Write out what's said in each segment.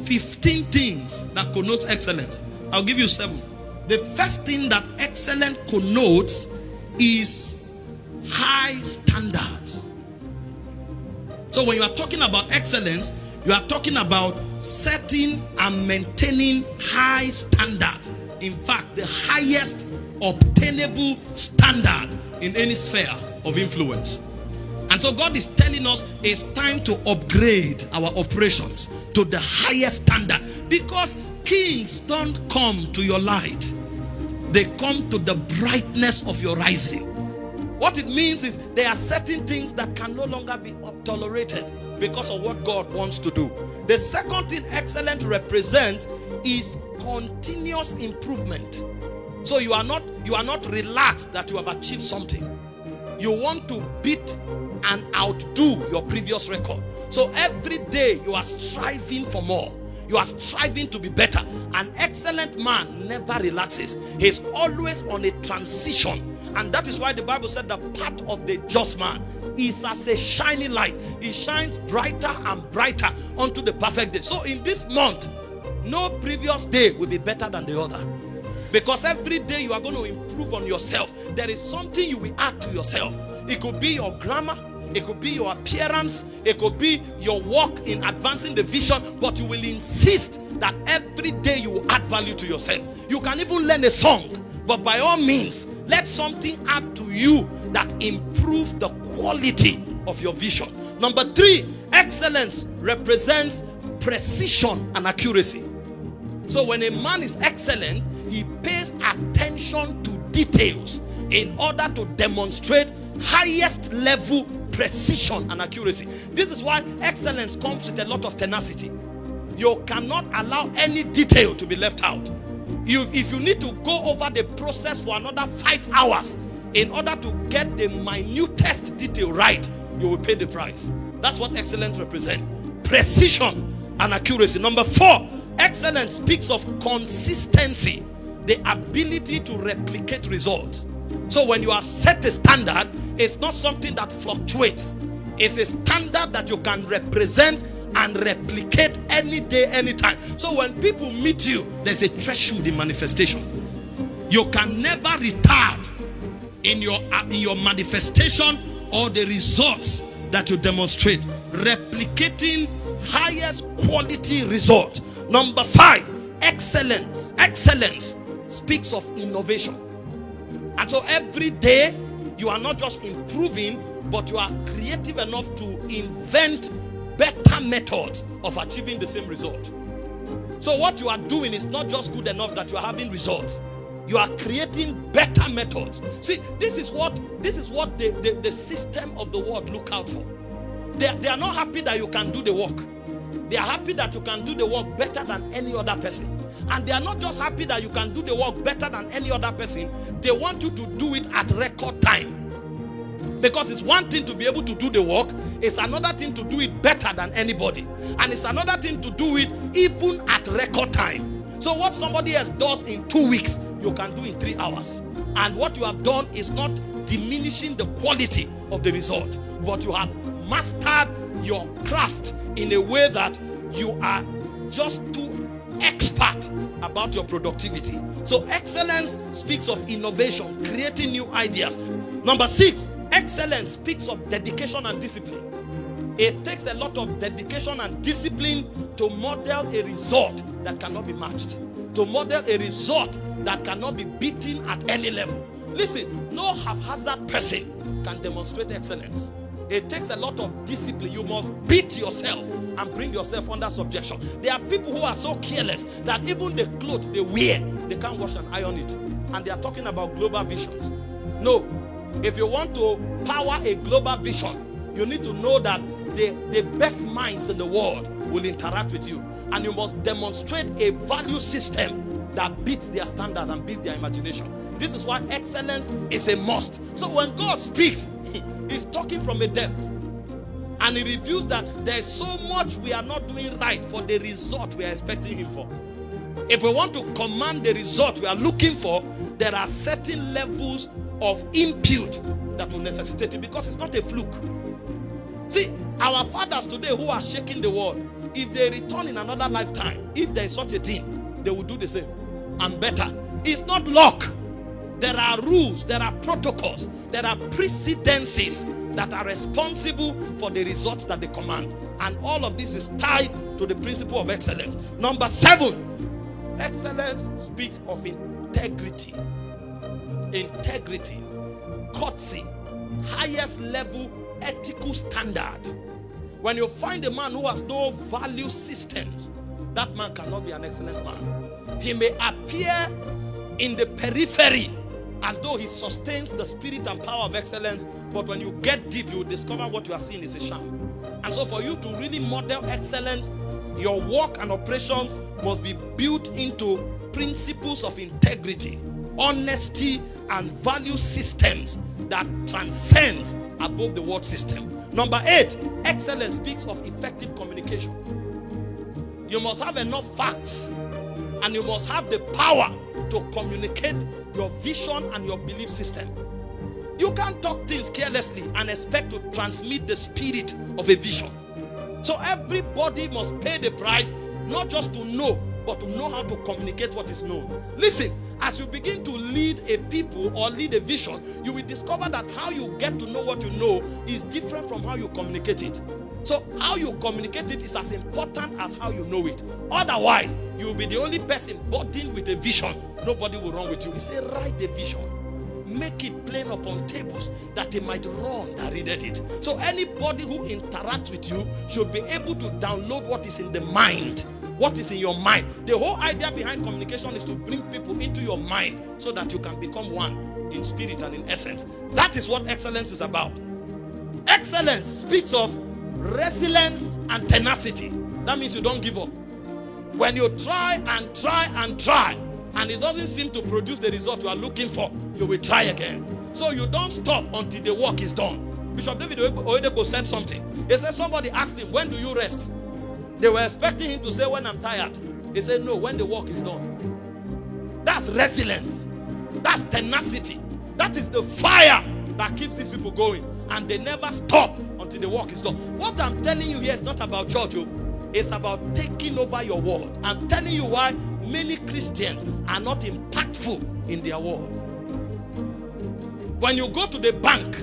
15 things that connotes excellence. I'll give you 7. The first thing that excellence connotes is high standards. So when you are talking about excellence, you are talking about setting and maintaining high standards. In fact, the highest obtainable standard in any sphere of influence. And so God is telling us it's time to upgrade our operations to the highest standard, because kings don't come to your light. They come to the brightness of your rising. What it means is there are certain things that can no longer be tolerated because of what God wants to do. The second thing excellence represents is continuous improvement. So you are not relaxed that you have achieved something. You want to beat and outdo your previous record. So every day you are striving for more. You are striving to be better. An excellent man never relaxes. He's always on a transition. And that is why the Bible said the path of the just man is as a shining light. It shines brighter and brighter unto the perfect day. So in this month, no previous day will be better than the other. Because every day you are going to improve on yourself. There is something you will add to yourself. It could be your grammar. It could be your appearance. It could be your work in advancing the vision. But you will insist that every day you will add value to yourself. You can even learn a song. But by all means, let something add to you that improves the quality of your vision. Number 3, excellence represents precision and accuracy. So when a man is excellent, he pays attention to details in order to demonstrate highest level precision and accuracy. This is why excellence comes with a lot of tenacity. You cannot allow any detail to be left out. If you need to go over the process for another 5 hours in order to get the minutest detail right, you will pay the price. That's what excellence represents. Precision and accuracy. Number 4, excellence speaks of consistency, the ability to replicate results. So when you have set a standard, it's not something that fluctuates. It's a standard that you can represent and replicate any day, anytime. So when people meet you, there's a threshold in manifestation. You can never retard in your manifestation or the results that you demonstrate. Replicating highest quality results. Number 5, excellence. Excellence speaks of innovation. And so every day you are not just improving, but you are creative enough to invent better methods of achieving the same result. So what you are doing is not just good enough that you are having results. You are creating better methods. See, this is what the system of the world look out for. They are not happy that you can do the work. They are happy that you can do the work better than any other person. And they are not just happy that you can do the work better than any other person. They want you to do it at record time. Because it's one thing to be able to do the work. It's another thing to do it better than anybody. And it's another thing to do it even at record time. So what somebody else does in 2 weeks, you can do in 3 hours. And what you have done is not diminishing the quality of the result. But you have mastered your craft in a way that you are just too expert about your productivity. So excellence speaks of innovation, creating new ideas. Number 6, excellence speaks of dedication and discipline. It takes a lot of dedication and discipline to model a result that cannot be matched, to model a result that cannot be beaten at any level. Listen, no haphazard person can demonstrate excellence. It takes a lot of discipline. You must beat yourself and bring yourself under subjection. There are people who are so careless that even the clothes they wear, they can't wash and iron it. And they are talking about global visions. No. If you want to power a global vision, you need to know that the best minds in the world will interact with you. And you must demonstrate a value system that beats their standard and beats their imagination. This is why excellence is a must. So when God speaks, He's talking from a depth. And He reveals that there's so much we are not doing right for the result we are expecting Him for. If we want to command the result we are looking for, there are certain levels of input that will necessitate it, because it's not a fluke. See, our fathers today who are shaking the world, if they return in another lifetime, if there is such a thing, they will do the same and better. It's not luck. There are rules, there are protocols, there are precedences that are responsible for the results that they command. And all of this is tied to the principle of excellence. Number 7, excellence speaks of integrity. Integrity, courtesy, highest level ethical standard. When you find a man who has no value systems, that man cannot be an excellent man. He may appear in the periphery as though he sustains the spirit and power of excellence, but when you get deep, you will discover what you are seeing is a sham. And so for you to really model excellence, your work and operations must be built into principles of integrity, honesty, and value systems that transcends above the world system. Number 8, excellence speaks of effective communication. You must have enough facts, and you must have the power to communicate your vision and your belief system. You can't talk things carelessly and expect to transmit the spirit of a vision. So everybody must pay the price, not just to know, but to know how to communicate what is known. Listen, as you begin to lead a people or lead a vision, you will discover that how you get to know what you know is different from how you communicate it. So how you communicate it is as important as how you know it. Otherwise, you will be the only person burdened with a vision. Nobody will run with you. He said, write the vision. Make it plain upon tables that they might run that readeth it. So anybody who interacts with you should be able to download what is in the mind, what is in your mind. The whole idea behind communication is to bring people into your mind so that you can become one in spirit and in essence. That is what excellence is about. Excellence speaks of resilience and tenacity. That means you don't give up. When you try and try and try, and it doesn't seem to produce the result you are looking for, you will try again. So you don't stop until the work is done. Bishop David Oyedepo said something. He said somebody asked him, when do you rest? They were expecting him to say, when I'm tired. He said, no, when the work is done. That's resilience. That's tenacity. That is the fire that keeps these people going. And they never stop until the work is done. What I'm telling you here is not about church. It's about taking over your world. I'm telling you why many Christians are not impactful in their world. When you go to the bank,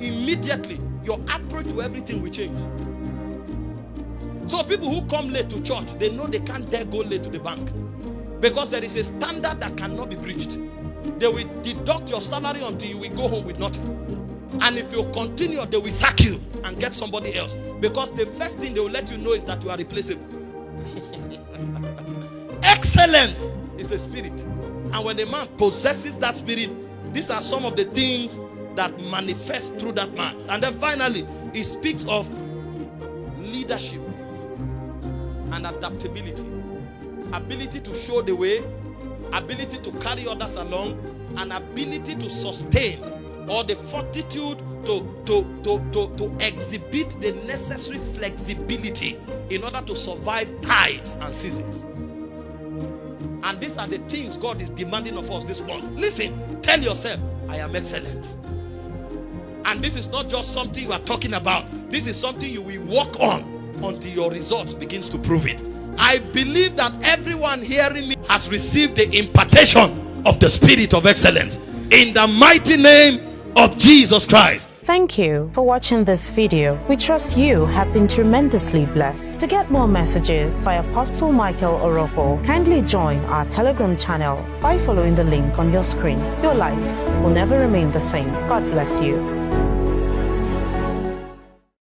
immediately your approach to everything will change. So people who come late to church, they know they can't dare go late to the bank, because there is a standard that cannot be breached. They will deduct your salary until you will go home with nothing. And if you continue, they will sack you and get somebody else, because the first thing they will let you know is that you are replaceable. Excellence is a spirit, and when a man possesses that spirit, these are some of the things that manifest through that man. And then finally, it speaks of leadership and adaptability, ability to show the way, ability to carry others along, and ability to sustain, or the fortitude to exhibit the necessary flexibility in order to survive tides and seasons. And these are the things God is demanding of us this month. Listen, tell yourself, I am excellent. And this is not just something you are talking about. This is something you will work on until your results begins to prove it. I believe that everyone hearing me has received the impartation of the spirit of excellence in the mighty name of Jesus Christ. Thank you for watching this video. We trust you have been tremendously blessed. To get more messages by Apostle Michael Orokpo, kindly join our Telegram channel by following the link on your screen. Your life will never remain the same. God bless you.